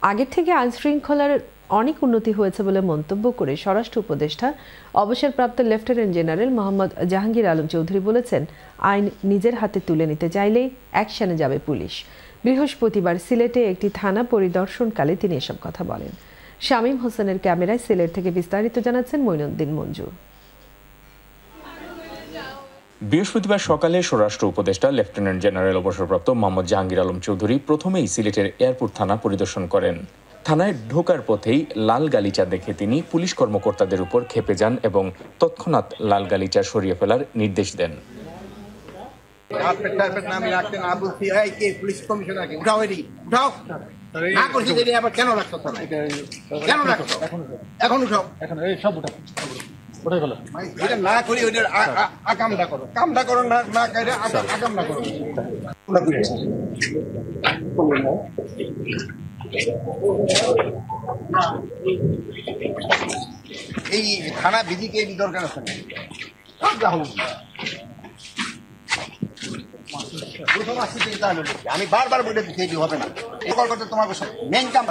আগের থেকে আইন শৃঙ্খলার অনেক উন্নতি হয়েছে বলে মন্তব্য করে স্বরাষ্ট্র উপদেষ্টা অবসরপ্রাপ্ত লেফটেন্যান্ট জেনারেল মোহাম্মদ জাহাঙ্গীর আলম চৌধুরী বলেছেন, আইন নিজের হাতে তুলে নিতে চাইলেই অ্যাকশনে যাবে পুলিশ। বৃহস্পতিবার সিলেটে একটি থানা পরিদর্শনকালে তিনি এসব কথা বলেন। শামীম হোসেনের ক্যামেরায় সিলেট থেকে বিস্তারিত জানাচ্ছেন মঈনুদ্দিন মঞ্জু। বৃহস্পতিবার সকালে স্বরাষ্ট্র উপদেষ্টা লেফটেন্যান্ট জেনারেল অবসরপ্রাপ্ত মোহাম্মদ জাহাঙ্গীর আলম চৌধুরী প্রথমেই সিলেটের এয়ারপোর্ট থানা পরিদর্শন করেন। থানায় ঢোকার পথেই লাল গালিচা দেখে তিনি পুলিশ কর্মকর্তাদের উপর ক্ষেপে যান এবং তৎক্ষণাৎ লাল গালিচা সরিয়ে ফেলার নির্দেশ দেন। এই থানা বিধিকে দরকার আছে না। আমি বারবার বলে দিচ্ছি হবে না, এই কল করতে তোমার মেইন কাম।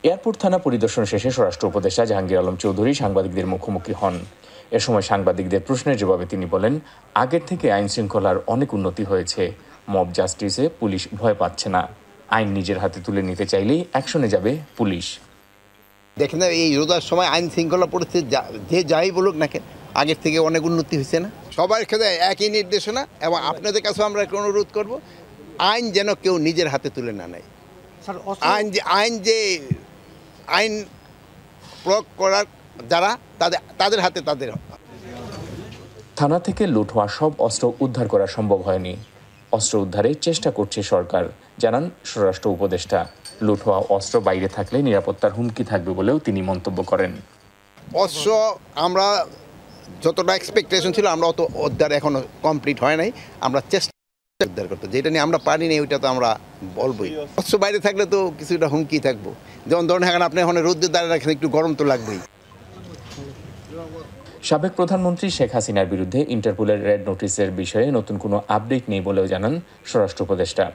এয়ারপোর্ট থানা পরিদর্শন শেষে স্বরাষ্ট্র উপদেষ্টা জাহাঙ্গীর আলম চৌধুরী সাংবাদিকদের মুখোমুখি হন। এ সময় সাংবাদিকদের প্রশ্নের জবাবে তিনি বলেন, আগের থেকে আইন শৃঙ্খলার অনেক উন্নতি হয়েছে। মব জাস্টিসে পুলিশ ভয় পাচ্ছে না। আইন নিজের হাতে তুলে নিতে চাইলেই অ্যাকশনে যাবে পুলিশ। দেখেন, এই রোজার সময় আইন শৃঙ্খলা পরিস্থিতি যে যাই বলুক না কেন, আগের থেকে অনেক উন্নতি হয়েছে না। সবার ক্ষেত্রে একই নির্দেশনা, এবং আপনাদের কাছে আমরা একটা অনুরোধ করব, আইন যেন কেউ নিজের হাতে তুলে না নেয়। আইন প্রয়োগ করার যারা তাদের হাতে তাদের। থানা থেকে লুট হওয়া সব অস্ত্র উদ্ধার করা সম্ভব হয়নি। অস্ত্র উদ্ধারে চেষ্টা করছে সরকার, জানান স্বরাষ্ট্র উপদেষ্টা। লুট হওয়া অস্ত্র বাইরে থাকলে নিরাপত্তার হুমকি থাকবে বলেও তিনি মন্তব্য করেন। অস্ত্র আমরা যতটা এক্সপেকটেশন ছিল, আমরা অত উদ্ধার এখনো কমপ্লিট হয় নাই। আমরা চেষ্টা উদ্ধার করতে, যেটা নিয়ে আমরা পারিনি ওইটা তো আমরা বলবোই। অস্ত্র বাইরে থাকলে তো কিছুটা হুমকি থাকবো। যেমন ধরেন, এখন আপনি এখন রোদ্রের দাঁড়িয়ে রাখেন, একটু গরম তো লাগবেই। সাবেক প্রধানমন্ত্রী শেখ হাসিনার বিরুদ্ধে ইন্টারপোলের রেড নোটিসের বিষয়ে নতুন কোনো আপডেট নেই বলেও জানান স্বরাষ্ট্র উপদেষ্টা।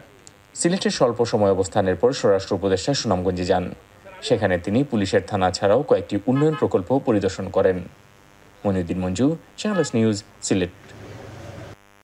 সিলেটের স্বল্প সময় অবস্থানের পর স্বরাষ্ট্র উপদেষ্টা সুনামগঞ্জে যান। সেখানে তিনি পুলিশের থানা ছাড়াও কয়েকটি উন্নয়ন প্রকল্প পরিদর্শন করেন। Moinuddin Manju, channel news, Sylhet.